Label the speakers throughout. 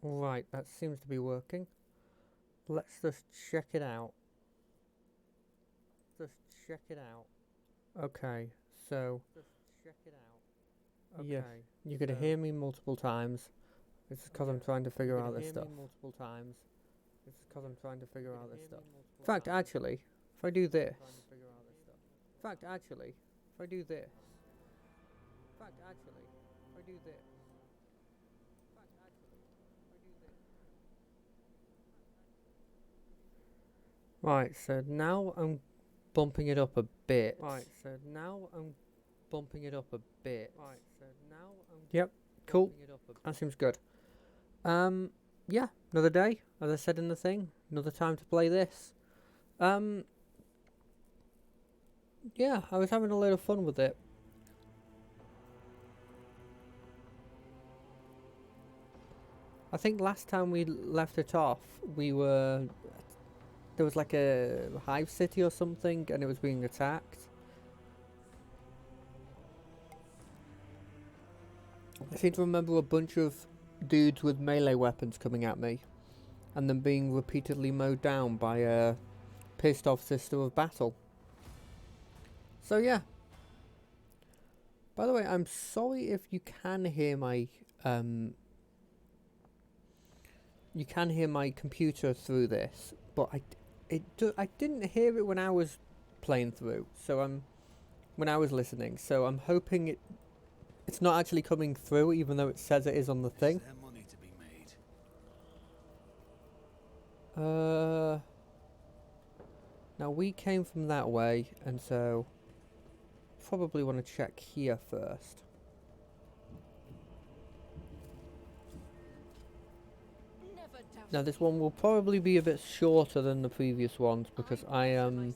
Speaker 1: Right, that seems to be working. Let's just check it out. Just check it out. Okay, so just check it out. Okay. Yeah, you're gonna hear me multiple times. It's because I'm trying to figure out this stuff. Multiple times. It's because I'm trying to figure out this stuff. In fact, actually, if I do this. In fact, actually, if I do this. In fact, actually, if I do this. Right, so now I'm bumping it up a bit. Right, so now I'm bumping it up a bit. Right, so now I'm Yep, cool. That seems good. Um, yeah, another day, as I said in the thing, another time to play this. Um, yeah, I was having a lot of fun with it. I think last time we left it off, there was like a hive city or something, and it was being attacked. I seem to remember a bunch of dudes with melee weapons coming at me, and then being repeatedly mowed down by a pissed off sister of battle. So yeah. By the way, I'm sorry if you can hear my computer through this, but I didn't hear it when I was playing through. When I was listening. So I'm hoping it's not actually coming through, even though it says it is on the thing.
Speaker 2: Is there money to be made?
Speaker 1: Now we came from that way, and so probably want to check here first. Now this one will probably be a bit shorter than the previous ones because I am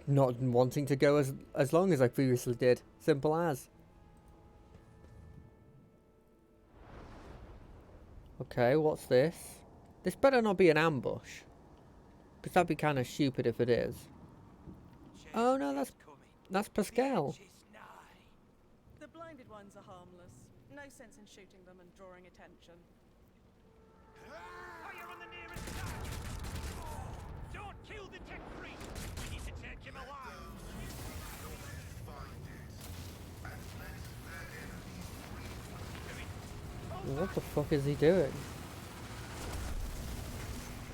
Speaker 1: not wanting to go as long as I previously did. Simple as. Okay, what's this? This better not be an ambush, because that'd be kind of stupid if it is. Oh no, that's Pascal.
Speaker 3: The blinded ones are harmless. No sense in shooting them and drawing attention.
Speaker 4: Fire on the nearest town! Don't kill the tech freak! We need to take him alive!
Speaker 1: What the fuck is he doing?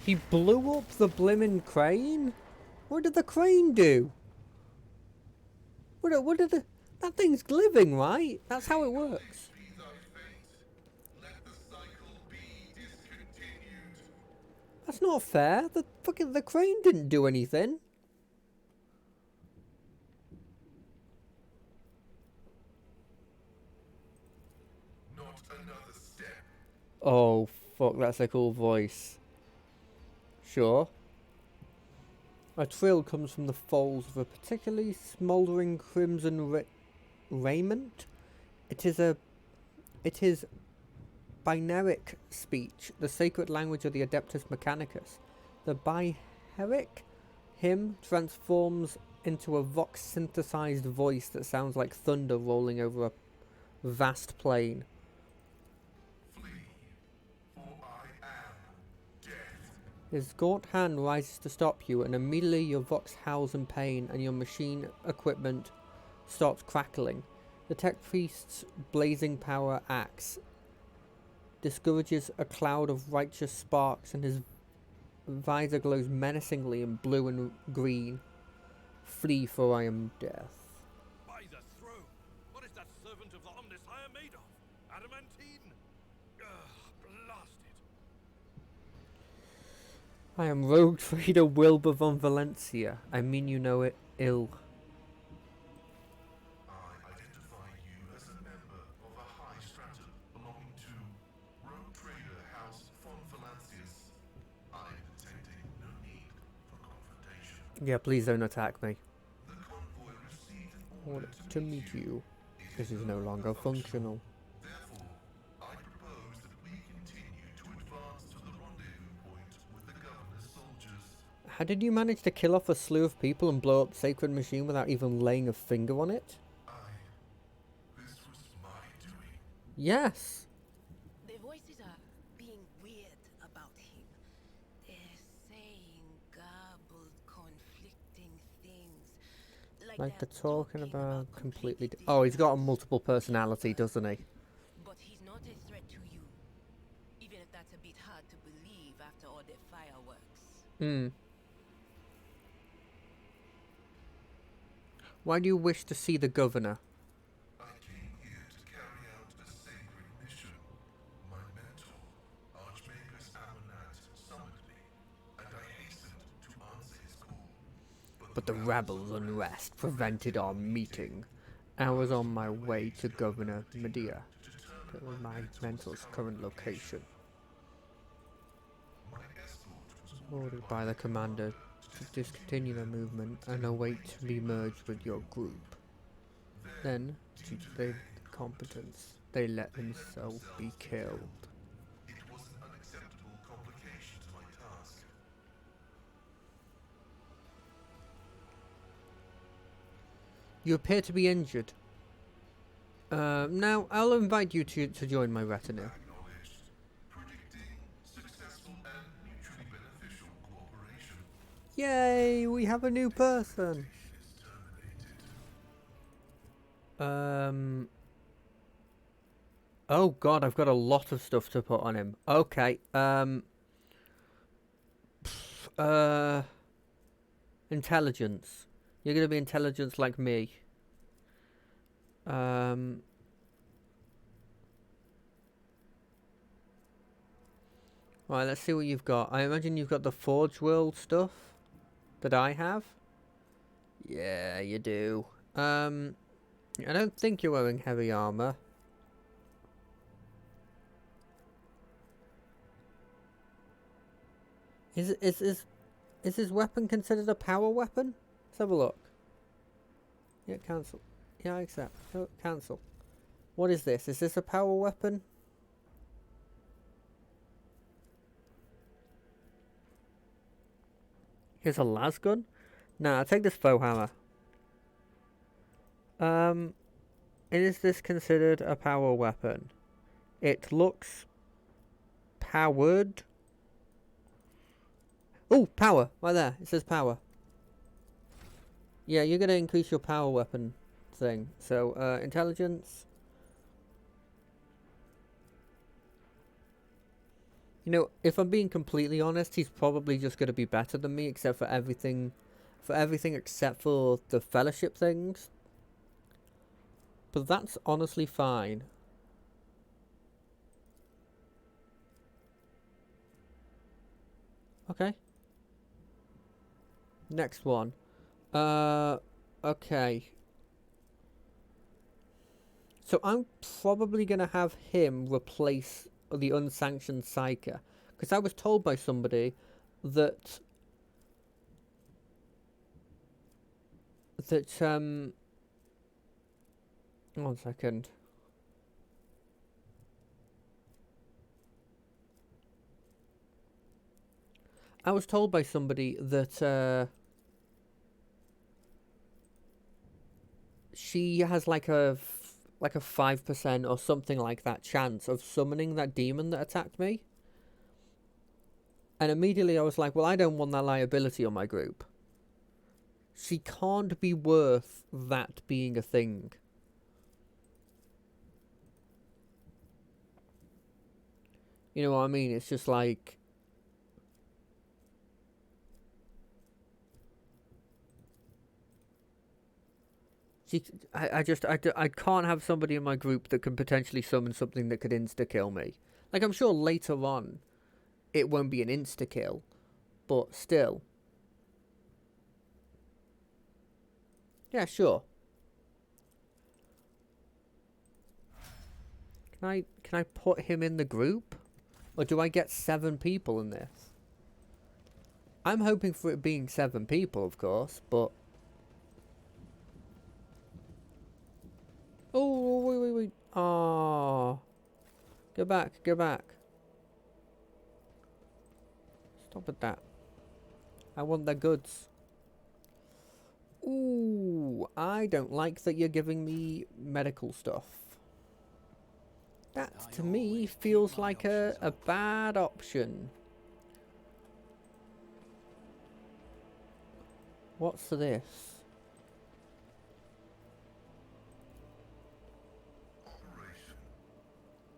Speaker 1: He blew up the blimmin' crane? What did the crane do? What did the... That thing's living, right? That's how it works. That's not fair. The crane didn't do anything.
Speaker 5: Not another step.
Speaker 1: Oh, fuck, that's a cool voice. Sure. A trill comes from the folds of a particularly smouldering crimson raiment. It is binaric speech, the sacred language of the Adeptus Mechanicus. The biheric hymn transforms into a vox synthesized voice that sounds like thunder rolling over a vast plain. His gaunt hand rises to stop you, and immediately your vox howls in pain and your machine equipment starts crackling. The tech priest's blazing power axe discourages a cloud of righteous sparks, and his visor glows menacingly in blue and green. Flee, for I am death.
Speaker 4: By the throne! What is that servant of the Omnissiah made of? Adamantine? Blasted!
Speaker 1: I am rogue trader Wilbur von Valencia. I mean you know it ill.
Speaker 5: I identify you as a member of a high stratum belonging to Rogue Trader House von Valancius. I am detecting no need for confrontation.
Speaker 1: Yeah, please don't attack me.
Speaker 5: The convoy received
Speaker 1: I want to meet you. This is no longer functional.
Speaker 5: Therefore, I propose that we continue to advance to the rendezvous point with the governor's soldiers.
Speaker 1: How did you manage to kill off a slew of people and blow up Sacred Machine without even laying a finger on it?
Speaker 5: This was my doing.
Speaker 1: Yes.
Speaker 2: The voices are being weird about him. They're saying garbled, conflicting things.
Speaker 1: Like they're talking about completely... Oh, he's got a multiple personality, doesn't he?
Speaker 2: But he's not a threat to you. Even if that's a bit hard to believe after all the fireworks.
Speaker 1: Hmm. Why do you wish to see the governor?
Speaker 5: I came here to carry out a sacred mission. My mentor, Archmagus Amonat, summoned me, and I hastened to answer his call.
Speaker 1: But the rebels' unrest prevented our meeting. I was on my way to Governor Medea, to my mentor's current location.
Speaker 5: My escort was
Speaker 1: Ordered by the commander to discontinue the movement and await to be merged with your group. Then, due to their incompetence, they let themselves be killed.
Speaker 5: It was an unacceptable complication to my task.
Speaker 1: You appear to be injured. Now, I'll invite you to join my retinue.
Speaker 5: Acknowledged. Predicting successful and mutually beneficial cooperation.
Speaker 1: Yay, we have a new person.
Speaker 5: Is terminated.
Speaker 1: Oh god, I've got a lot of stuff to put on him. Okay, intelligence. You're gonna be intelligence like me. Right, let's see what you've got. I imagine you've got the Forge World stuff that I have. Yeah, you do. I don't think you're wearing heavy armor. Is his weapon considered a power weapon? Let's have a look. Yeah, cancel. Yeah, I accept. Oh, cancel. What is this? Is this a power weapon? Here's a las gun. Nah, I'll take this bow hammer. Is this considered a power weapon? It looks powered. Oh, power! Right there. It says power. Yeah, you're gonna increase your power weapon thing. So, intelligence. You know, if I'm being completely honest, he's probably just gonna be better than me, except for everything except for the fellowship things. But that's honestly fine. Okay. Next one. Okay. So I'm probably gonna have him replace the unsanctioned psyker, because I was told by somebody that one second. I was told by somebody that she has like a 5% or something like that chance of summoning that demon that attacked me. And immediately I was like, well, I don't want that liability on my group. She can't be worth that being a thing. You know what I mean? It's just like... I can't have somebody in my group that can potentially summon something that could insta-kill me. Like, I'm sure later on it won't be an insta-kill, but still. Yeah, sure. Can I put him in the group? Or do I get 7 people in this? I'm hoping for it being 7 people, of course, but... Oh, wait. Oh. Go back. Stop at that. I want their goods. Ooh, I don't like that you're giving me medical stuff. That, to me, feels like a bad option. What's this?
Speaker 5: Operation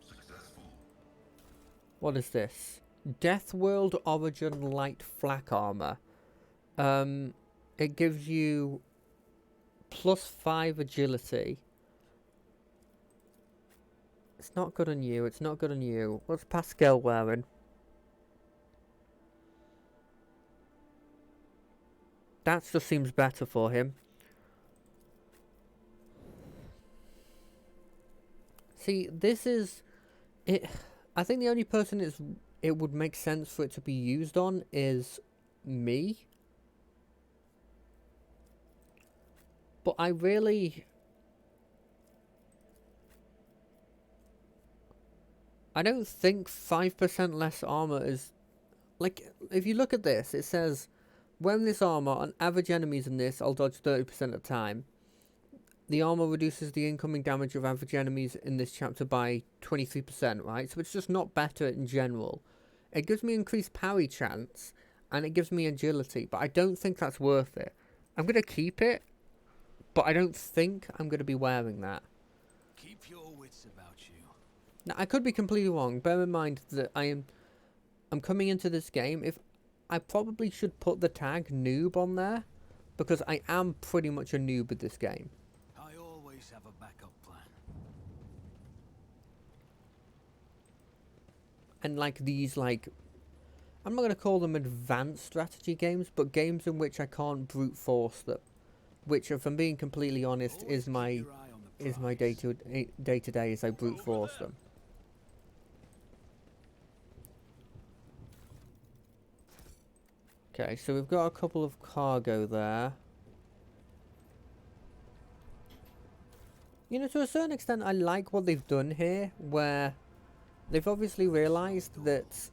Speaker 5: successful.
Speaker 1: What is this? Death World Origin Light Flak Armor. It gives you +5 agility. It's not good on you, it's not good on you. What's Pascal wearing? That just seems better for him. See, this is... it. I think the only person it would make sense for it to be used on is me. But I really... I don't think 5% less armor is... like, if you look at this, it says, wearing this armor on average enemies in this, I'll dodge 30% of the time. The armor reduces the incoming damage of average enemies in this chapter by 23%, right? So it's just not better in general. It gives me increased parry chance, and it gives me agility, but I don't think that's worth it. I'm going to keep it, but I don't think I'm going to be wearing that.
Speaker 6: Keep your wits about you.
Speaker 1: Now, I could be completely wrong. Bear in mind that I'm coming into this game. If I probably should put the tag noob on there, because I am pretty much a noob at this game.
Speaker 6: I always have a backup plan.
Speaker 1: And like these, like, I'm not going to call them advanced strategy games, but games in which I can't brute force them, which, if I'm being completely honest, is my day to day as I brute force them. Okay, so we've got a couple of cargo there. You know, to a certain extent, I like what they've done here, where they've obviously realised that...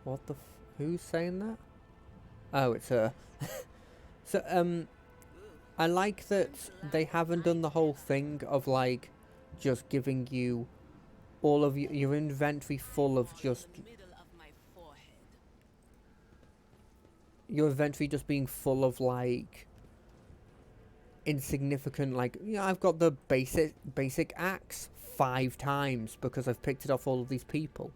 Speaker 1: What the who's saying that? Oh, it's her. So, I like that they haven't done the whole thing of, like, just giving you all of your inventory full of just...
Speaker 2: Middle of my forehead.
Speaker 1: your inventory just being full of, like, insignificant, like, you know, I've got the basic axe 5 times because I've picked it off all of these people.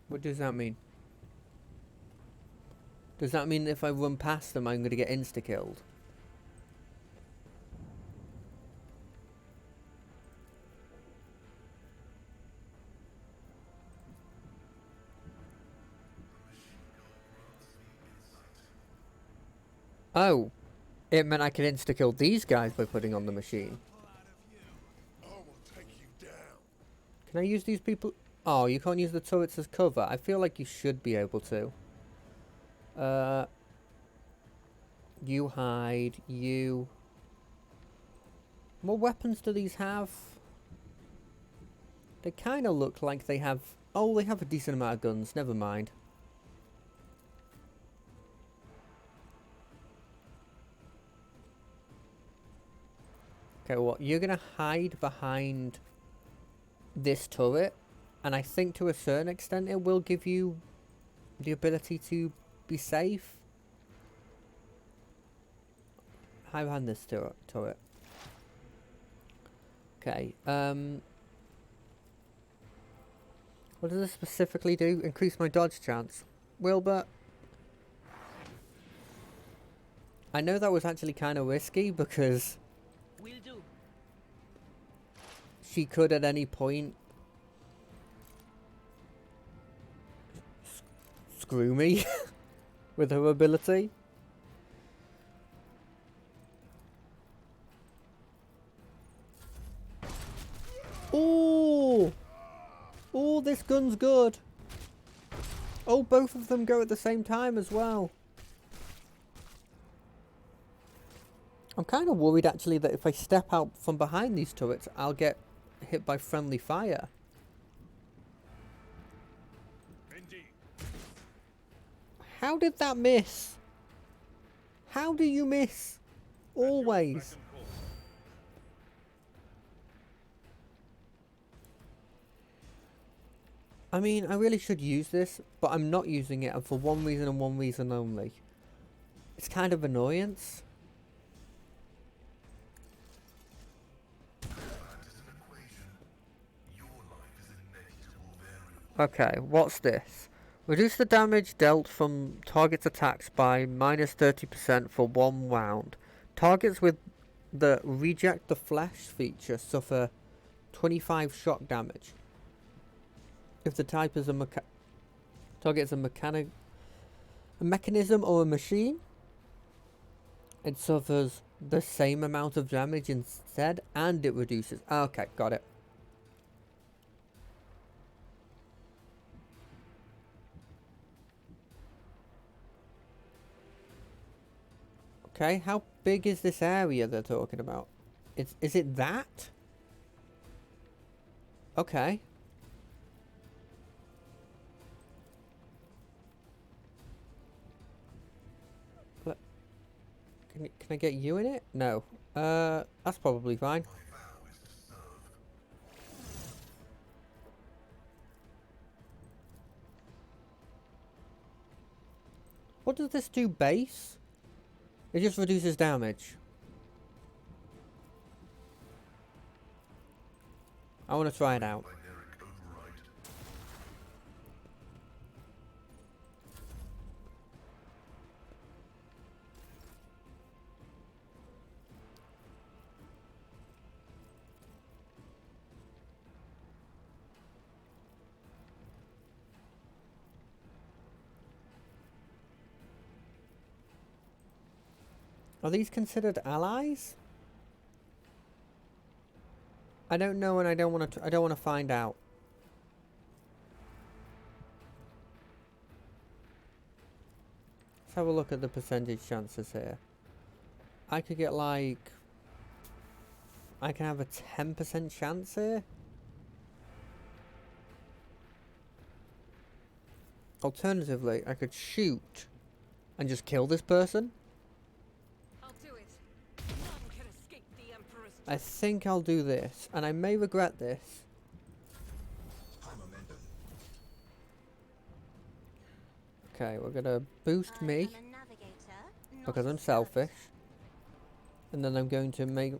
Speaker 1: What does that mean? Does that mean if I run past them I'm going to get insta-killed? Oh, it meant I could insta-kill these guys by putting on the machine.
Speaker 5: I will take you down.
Speaker 1: Can I use these people? Oh, you can't use the turrets as cover. I feel like you should be able to. You hide. You. What weapons do these have? They kind of look like they have... Oh, they have a decent amount of guns. Never mind. Okay, well, you're going to hide behind this turret. And I think to a certain extent it will give you the ability to be safe. Hide behind this turret. Okay, what does this specifically do? Increase my dodge chance. Wilbur, I know that was actually kind of risky because
Speaker 2: Will do.
Speaker 1: she could at any point screw me with her ability. Ooh! Oh, this gun's good. Oh, both of them go at the same time as well. I'm kind of worried actually that if I step out from behind these turrets, I'll get hit by friendly fire.
Speaker 4: Indeed.
Speaker 1: How did that miss? How do you miss? Always.
Speaker 4: Second call.
Speaker 1: I mean, I really should use this, but I'm not using it, and for one reason and one reason only. It's kind of annoyance.
Speaker 5: That is an equation. Your life is a negligible variable.
Speaker 1: Okay, what's this? Reduce the damage dealt from target's attacks by minus 30% for 1 round. Targets with the reject the flesh feature suffer 25 shock damage. If the type is a target is a mechanism or a machine, it suffers the same amount of damage instead, and it reduces. Okay, got it. Okay, how big is this area they're talking about? Is it that? Okay. Can I get you in it? No. That's probably fine.
Speaker 5: My vow is to serve.
Speaker 1: What does this do base? It just reduces damage. I want to try it out.
Speaker 5: Binaric override.
Speaker 1: Are these considered allies? I don't know, and I don't want to. I don't want to find out. Let's have a look at the percentage chances here. I could get like. I can have a 10% chance here. Alternatively, I could shoot and just kill this person.
Speaker 2: I'll do it. None can escape the Emperor's.
Speaker 1: I think I'll do this, and I may regret this. Okay, we're gonna boost me because I'm selfish, and then I'm going to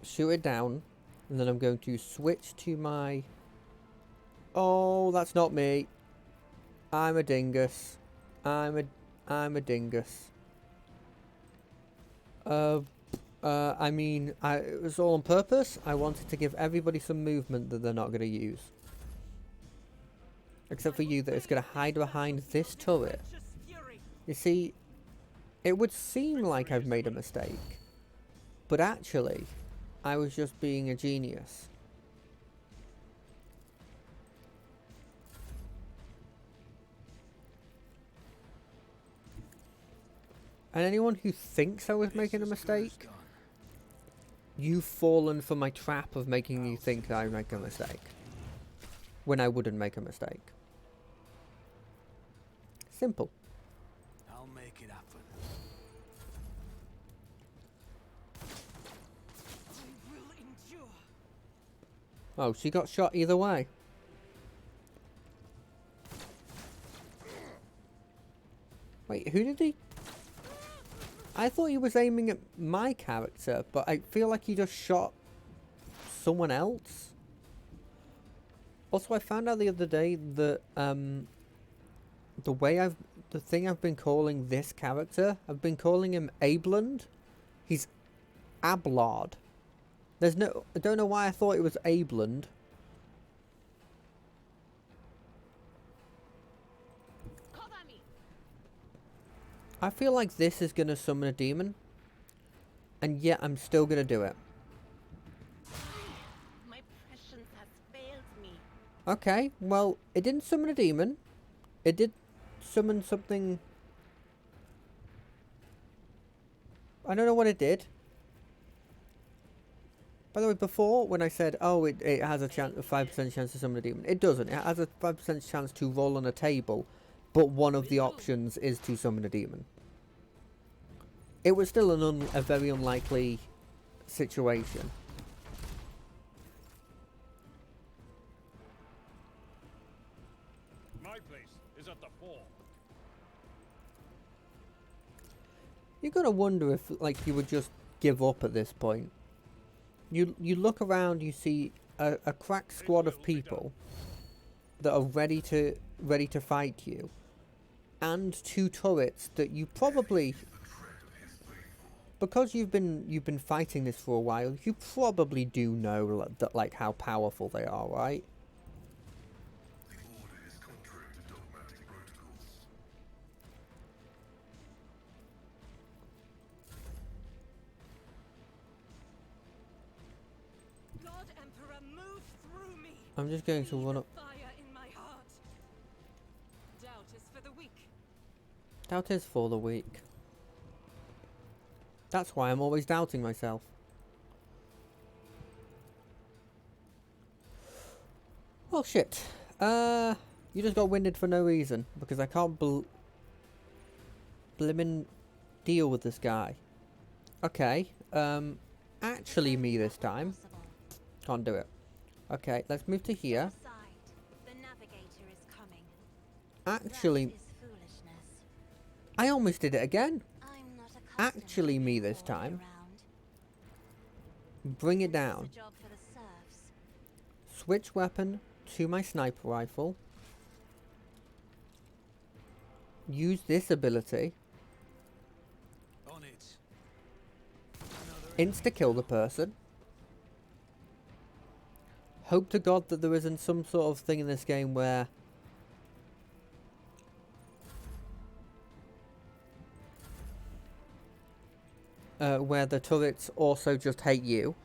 Speaker 1: shoot it down, and then I'm going to switch to my. Oh, that's not me. I'm a dingus. I'm a dingus. I mean, it was all on purpose. I wanted to give everybody some movement that they're not going to use. Except for you, that it's going to hide behind this turret. You see, it would seem like I've made a mistake. But actually, I was just being a genius. And anyone who thinks I was making a mistake, you've fallen for my trap of making you think I make a mistake. When I wouldn't make a mistake. Simple.
Speaker 6: I'll make it happen.
Speaker 2: I will endure.
Speaker 1: Oh, she got shot either way. Wait, who did he... I thought he was aiming at my character, but I feel like he just shot someone else. Also, I found out the other day that the thing I've been calling this character, I've been calling him Abland. He's Ablard. I don't know why I thought it was Abland.
Speaker 2: Cover me.
Speaker 1: I feel like this is gonna summon a demon, and yet I'm still gonna do it.
Speaker 2: My prescience has failed me.
Speaker 1: Okay, well, it didn't summon a demon. It did summon something. I don't know what it did. By the way, before, when I said, oh, it has a 5% chance to summon a demon, it doesn't. It has a 5% chance to roll on a table, but one of the options is to summon a demon. It was still a very unlikely situation.
Speaker 4: My place is at the fort.
Speaker 1: You're gonna wonder if, like, you would just give up at this point. You look around, you see a crack squad of people that are ready to fight you, and 2 turrets that you probably, because you've been fighting this for a while, you probably do know that, like, how powerful they are, right?
Speaker 5: The order is contrary to dogmatic protocols.
Speaker 3: God Emperor, move through me.
Speaker 1: I'm just going to run up.
Speaker 3: Fire in my heart. Doubt is for the weak.
Speaker 1: Doubt is for the weak. That's why I'm always doubting myself. Oh shit. You just got winded for no reason, because I can't blimmin' deal with this guy. Okay, actually me this time. Can't do it. Okay, let's move to here.
Speaker 7: The navigator is coming.
Speaker 1: Actually,
Speaker 7: That is foolishness.
Speaker 1: I almost did it again.
Speaker 7: I'm not accustomed
Speaker 1: Actually
Speaker 7: to
Speaker 1: me
Speaker 7: being
Speaker 1: this
Speaker 7: ordered
Speaker 1: time.
Speaker 7: around.
Speaker 1: Bring it
Speaker 7: This
Speaker 1: down.
Speaker 7: is a job for the serfs.
Speaker 1: Switch weapon to my sniper rifle. Use this ability.
Speaker 6: On it.
Speaker 1: Insta-kill the person. Hope to God that there isn't some sort of thing in this game where the turrets also just hate you.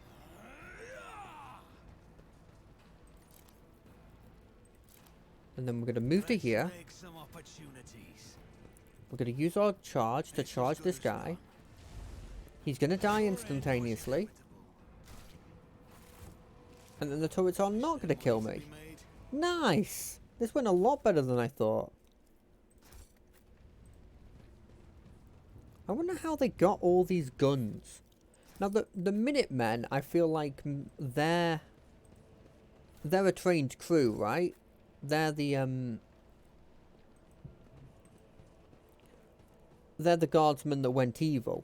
Speaker 1: And then we're going to move to here.
Speaker 6: Make some opportunities.
Speaker 1: We're going to use our charge to charge this guy. He's going to die instantaneously. And then the turrets are not going to kill me. Nice! This went a lot better than I thought. I wonder how they got all these guns. Now, the Minutemen, I feel like they're a trained crew, right? They're the guardsmen that went evil.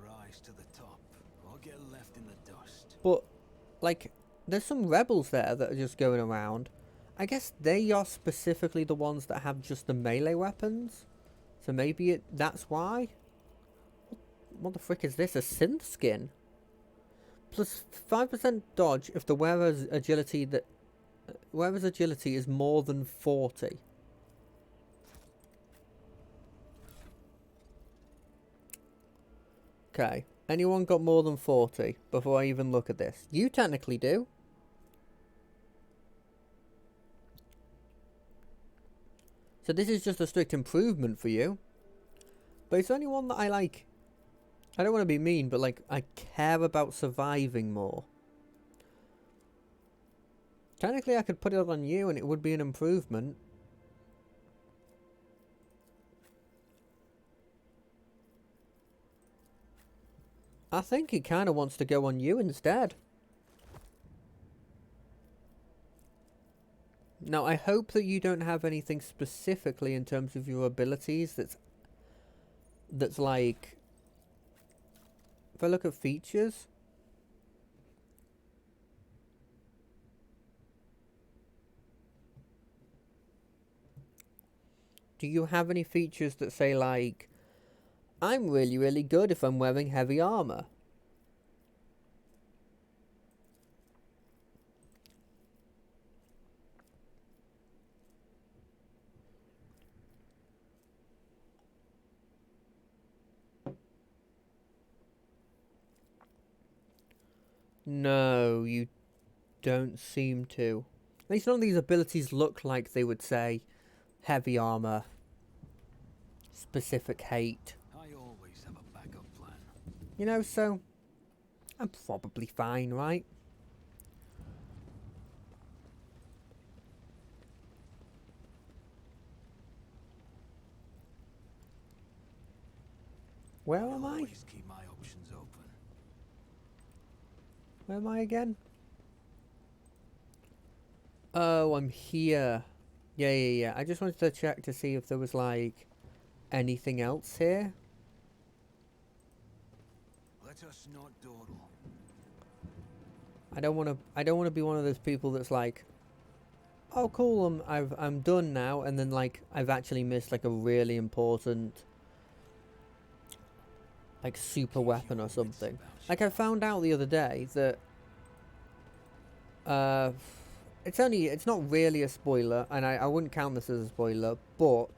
Speaker 6: Rise to the top, or get left in the dust.
Speaker 1: But, like, there's some rebels there that are just going around. I guess they are specifically the ones that have just the melee weapons. So maybe that's why? What the frick is this? A synth skin? Plus 5% dodge if the wearer's agility is more than 40. Okay. Anyone got more than 40 before I even look at this? You technically do. So this is just a strict improvement for you. But it's only one that I like. I don't want to be mean, but like, I care about surviving more. Technically I could put it on you and it would be an improvement. I think he kind of wants to go on you instead. Now, I hope that you don't have anything specifically in terms of your abilities that's like... If I look at features... Do you have any features that say like... I'm really, really good if I'm wearing heavy armor? No, you don't seem to. At least none of these abilities look like they would say heavy armor, specific hate.
Speaker 6: I always have a backup
Speaker 1: You know, so I'm probably fine, right? Where am I?
Speaker 6: Always keep my options open.
Speaker 1: Where am I again? Oh, I'm here. Yeah. I just wanted to check to see if there was, like, anything else here.
Speaker 6: Let us not dawdle.
Speaker 1: I don't want to be one of those people that's like, oh cool, I'm done now, and then like I've actually missed like a really important like super weapon or something. Like I found out the other day that it's not really a spoiler, and I wouldn't count this as a spoiler, but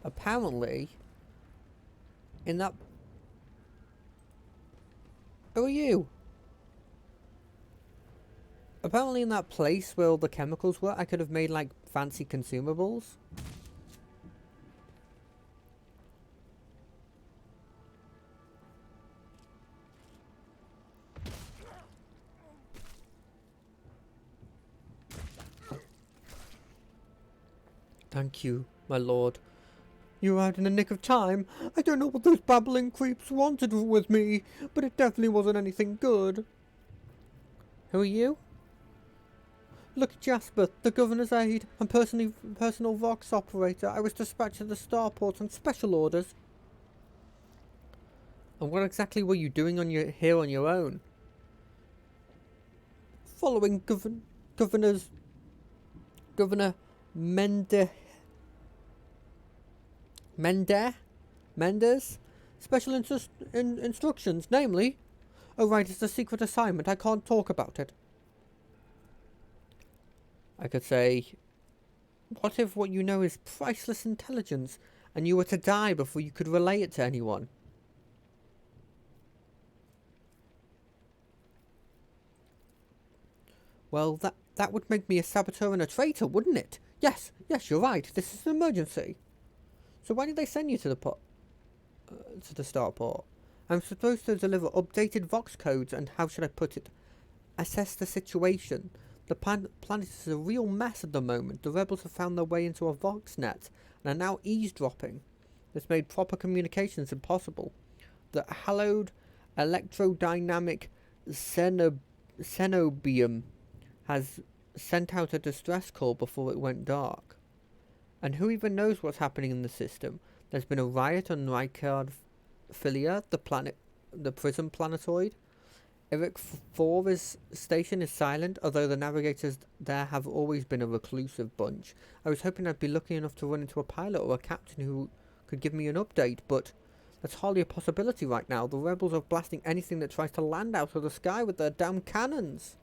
Speaker 1: apparently in that... Who are you? Apparently in that place where all the chemicals were, I could have made like fancy consumables. Thank you, my lord. You arrived in the nick of time. I don't know what those babbling creeps wanted with me, but it definitely wasn't anything good. Who are you? Look, Jasper, the governor's aide and personal Vox operator. I was dispatched to the starport on special orders. And what exactly were you doing here on your own? Following Governor Mendes special instructions, namely, oh right, it's a secret assignment. I can't talk about it. I could say, what if what you know is priceless intelligence and you were to die before you could relay it to anyone? Well, that would make me a saboteur and a traitor, wouldn't it? Yes, you're right. This is an emergency. So why did they send you to the starport? I'm supposed to deliver updated Vox codes and, how should I put it, assess the situation. The planet is a real mess at the moment. The rebels have found their way into a Vox net and are now eavesdropping. This made proper communications impossible. The hallowed electrodynamic Cenobium has sent out a distress call before it went dark. And who even knows what's happening in the system? There's been a riot on Rykard Philia, the prison planetoid. Eric Four's station is silent, although the navigators there have always been a reclusive bunch. I was hoping I'd be lucky enough to run into a pilot or a captain who could give me an update, but that's hardly a possibility right now. The rebels are blasting anything that tries to land out of the sky with their damn cannons.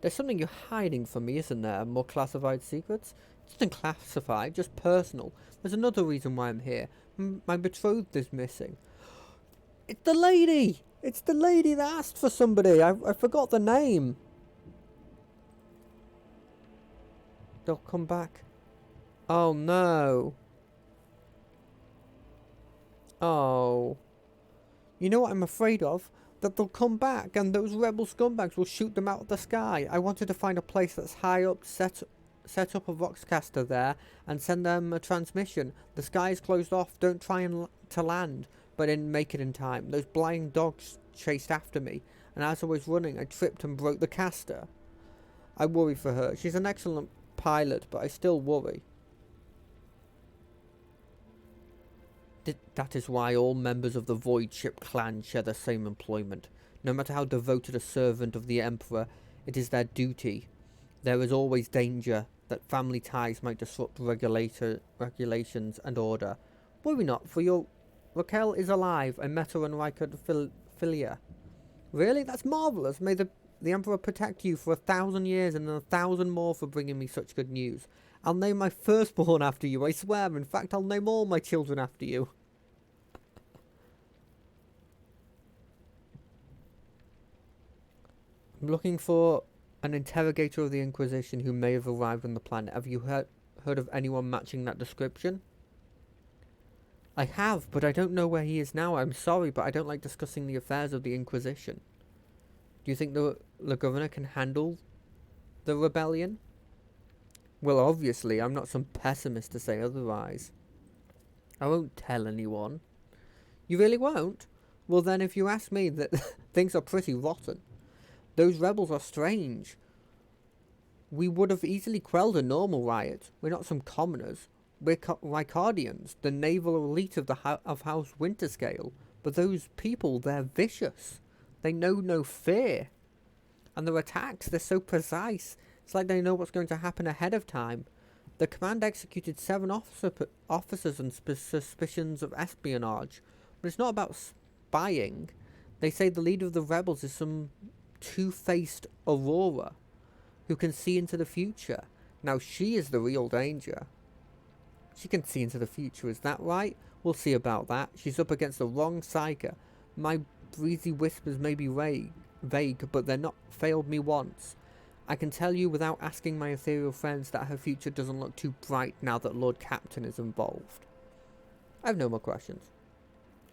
Speaker 1: There's something you're hiding from me, isn't there? More classified secrets? It's not classified, just personal. There's another reason why I'm here. My betrothed is missing. It's the lady! It's the lady that asked for somebody. I forgot the name. They'll come back. Oh no. Oh. You know what I'm afraid of? That they'll come back and those rebel scumbags will shoot them out of the sky. I wanted to find a place that's high up, set up a Voxcaster there and send them a transmission. The sky is closed off, don't try to land, but didn't make it in time. Those blind dogs chased after me, and as I was running I tripped and broke the caster. I worry for her. She's an excellent pilot, but I still worry. That is why all members of the Void Ship clan share the same employment. No matter how devoted a servant of the Emperor, it is their duty. There is always danger that family ties might disrupt regulations and order. Worry not, for your Raquel is alive. I met her on Rykard Philia. Really? That's marvellous. May the Emperor protect you for 1,000 years and 1,000 more for bringing me such good news. I'll name my firstborn after you, I swear. In fact, I'll name all my children after you. I'm looking for an interrogator of the Inquisition who may have arrived on the planet. Have you heard heard of anyone matching that description? I have, but I don't know where he is now. I'm sorry, but I don't like discussing the affairs of the Inquisition. Do you think the governor can handle the rebellion? Well, obviously, I'm not some pessimist to say otherwise. I won't tell anyone. You really won't? Well then, if you ask me, that things are pretty rotten. Those rebels are strange. We would have easily quelled a normal riot. We're not some commoners. We're Rycardians, the naval elite of of House Winterscale. But those people, they're vicious. They know no fear. And their attacks, they're so precise. It's like they know what's going to happen ahead of time. The command executed 7 officers on suspicions of espionage. But it's not about spying. They say the leader of the rebels is some two-faced Aurora who can see into the future. Now she is the real danger. She can see into the future, is that right? We'll see about that. She's up against the wrong psyker. My breezy whispers may be vague, but they're not failed me once. I can tell you without asking my ethereal friends that her future doesn't look too bright now that Lord Captain is involved. I have no more questions.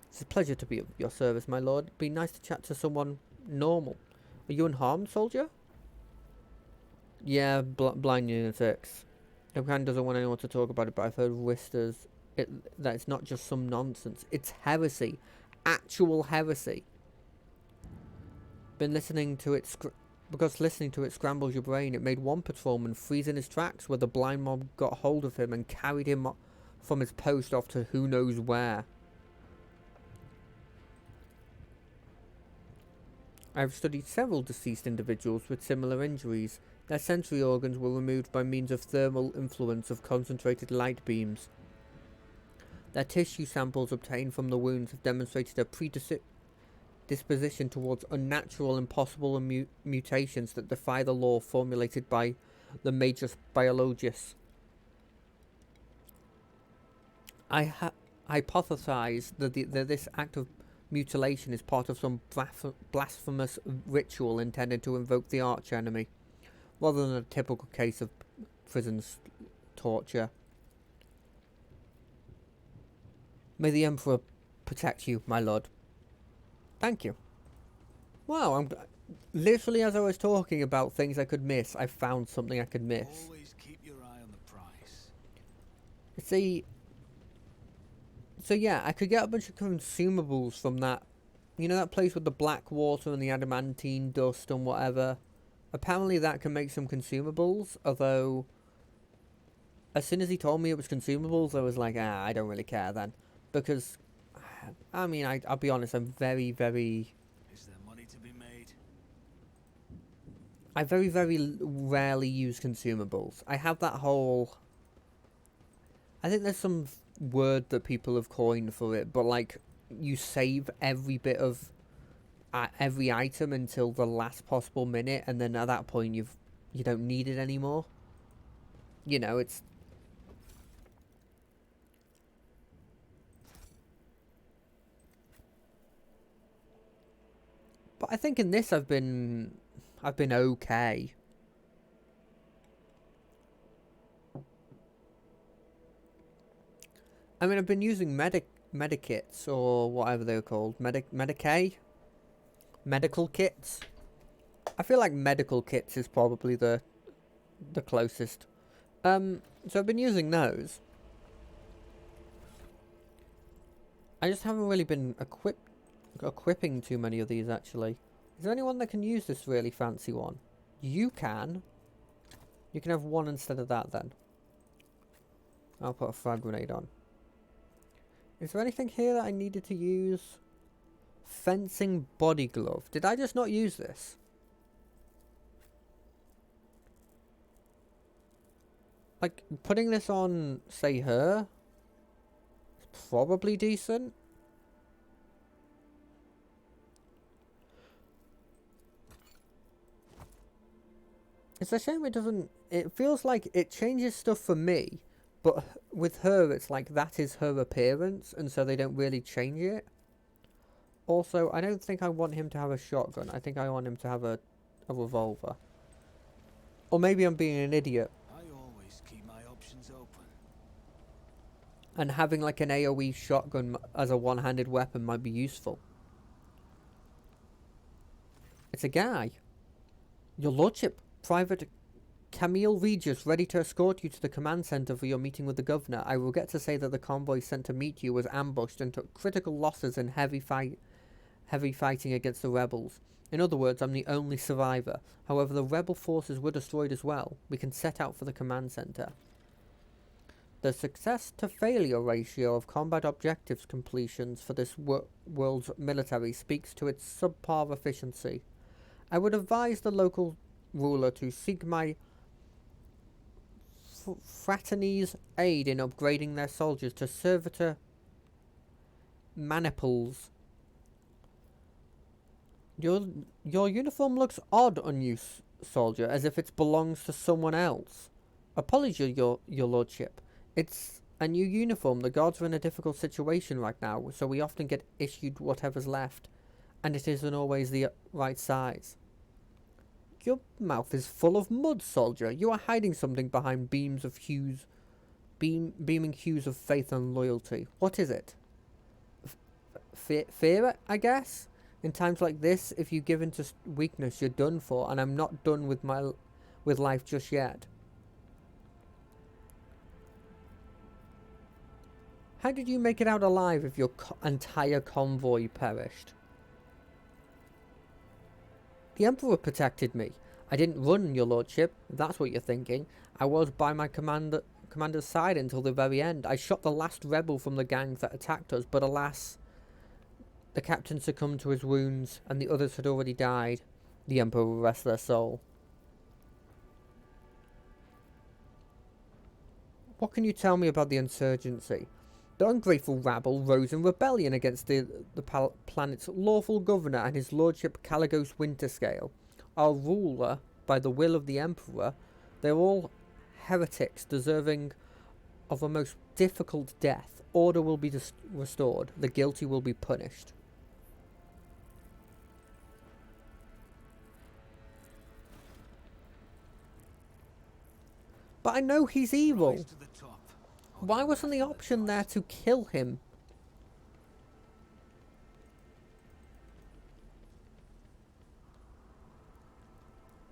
Speaker 1: It's a pleasure to be of your service, my lord. It'd be nice to chat to someone normal. Are you unharmed, soldier? Yeah, blind lunatics. Okan doesn't want anyone to talk about it, but I've heard whispers that it's not just some nonsense. It's heresy. Actual heresy. Been listening to it, because listening to it scrambles your brain. It made one patrolman freeze in his tracks where the blind mob got hold of him and carried him from his post off to who knows where. I have studied several deceased individuals with similar injuries. Their sensory organs were removed by means of thermal influence of concentrated light beams. Their tissue samples obtained from the wounds have demonstrated a predisposition towards unnatural, impossible mutations that defy the law formulated by the Magus biologists. I hypothesize that this act of mutilation is part of some blasphemous ritual intended to invoke the archenemy, rather than a typical case of prison torture. May the Emperor protect you, my lord. Thank you. Wow, I'm literally, as I was talking about things I could miss, I found something I could miss.
Speaker 6: Always keep your eye on the price.
Speaker 1: See, so yeah, I could get a bunch of consumables from that. You know that place with the black water and the adamantine dust and whatever? Apparently that can make some consumables, although as soon as he told me it was consumables, I was like, I don't really care then. Because, I mean, I'll be honest, I'm very, very...
Speaker 6: Is there money to be made?
Speaker 1: I very, very rarely use consumables. I have that whole... I think there's some word that people have coined for it, but like, you save every bit of... every item until the last possible minute, and then at that point you don't need it anymore. You know, it's... But I think in this I've been okay. I mean, I've been using medikits or whatever they were called, Medicae, medical kits. I feel like medical kits is probably the closest. So I've been using those. I just haven't really been equipping too many of these, actually. Is there anyone that can use this really fancy one? You can. You can have one instead of that, then. I'll put a frag grenade on. Is there anything here that I needed to use? Fencing body glove. Did I just not use this? Like, putting this on, say, her, is probably decent. It's a shame it doesn't... It feels like it changes stuff for me, but with her, it's like that is her appearance, and so they don't really change it. Also, I don't think I want him to have a shotgun. I think I want him to have a revolver. Or maybe I'm being an idiot.
Speaker 6: I always keep my options open.
Speaker 1: And having like an AoE shotgun as a one-handed weapon might be useful. It's a guy. Your lordship, Private Camille Regis, ready to escort you to the command center for your meeting with the governor. I regret to say that the convoy sent to meet you was ambushed and took critical losses in heavy fighting against the rebels. In other words, I'm the only survivor. However, the rebel forces were destroyed as well. We can set out for the command center. The success to failure ratio of combat objectives completions for this world's military speaks to its subpar efficiency. I would advise the local ruler to seek my fraternity's aid in upgrading their soldiers to servitor maniples. Your uniform looks odd on you, soldier, as if it belongs to someone else. Apologies, your lordship. It's a new uniform. The guards are in a difficult situation right now, so we often get issued whatever's left, and it isn't always the right size. Your mouth is full of mud, soldier. You are hiding something behind beaming hues of faith and loyalty. What is it? Fear, I guess? In times like this, if you give in to weakness, you're done for, and I'm not done with life just yet. How did you make it out alive if your entire convoy perished? The Emperor protected me. I didn't run, your lordship, if that's what you're thinking. I was by my commander's side until the very end. I shot the last rebel from the gang that attacked us, but alas, the captain succumbed to his wounds, and the others had already died. The Emperor will rest their soul. What can you tell me about the insurgency? The ungrateful rabble rose in rebellion against the planet's lawful governor and his lordship Caligos Winterscale. Our ruler, by the will of the Emperor, they're all heretics deserving of a most difficult death. Order will be restored. The guilty will be punished. But I know he's evil.
Speaker 6: Rise to the top.
Speaker 1: Why wasn't the option there to kill him?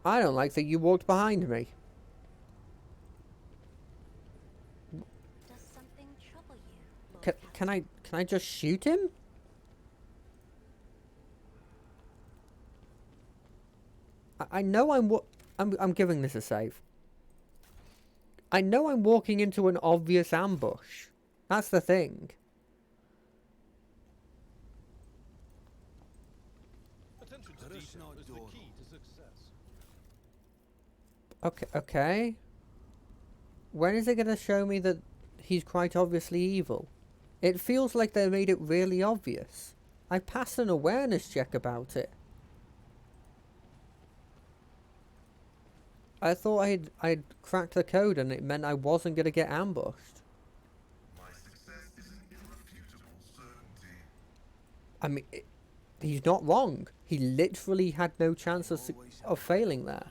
Speaker 1: I don't like that you walked behind me.
Speaker 7: Does something trouble you, Lord
Speaker 1: Can I just shoot him? I know I'm giving this a save. I know I'm walking into an obvious ambush. That's the thing.
Speaker 4: Attention to
Speaker 6: Let us
Speaker 4: detail
Speaker 6: not
Speaker 4: is the
Speaker 6: dawdle.
Speaker 4: key to success.
Speaker 1: Okay. When is it going to show me that he's quite obviously evil? It feels like they made it really obvious. I passed an awareness check about it. I thought I'd cracked the code and it meant I wasn't going to get ambushed.
Speaker 5: My success is an irrefutable certainty.
Speaker 1: I mean, he's not wrong. He literally had no chance
Speaker 6: Always
Speaker 1: of failing there.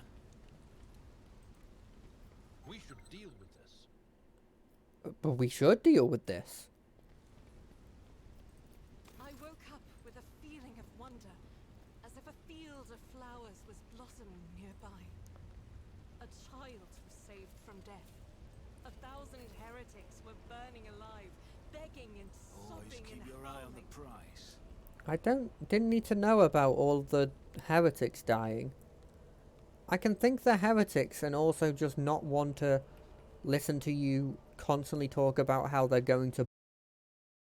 Speaker 4: We should deal with this.
Speaker 1: But we should deal with this.
Speaker 3: I woke up with a feeling of wonder, as if a field of flowers was blossoming nearby. A child was saved from death. 1,000 heretics were burning alive, begging and
Speaker 6: Always
Speaker 3: sobbing
Speaker 6: keep
Speaker 3: and
Speaker 6: your eye on the
Speaker 3: howling.
Speaker 6: prize.
Speaker 1: I didn't need to know about all the heretics dying. I can think they're heretics and also just not want to listen to you constantly talk about how they're going to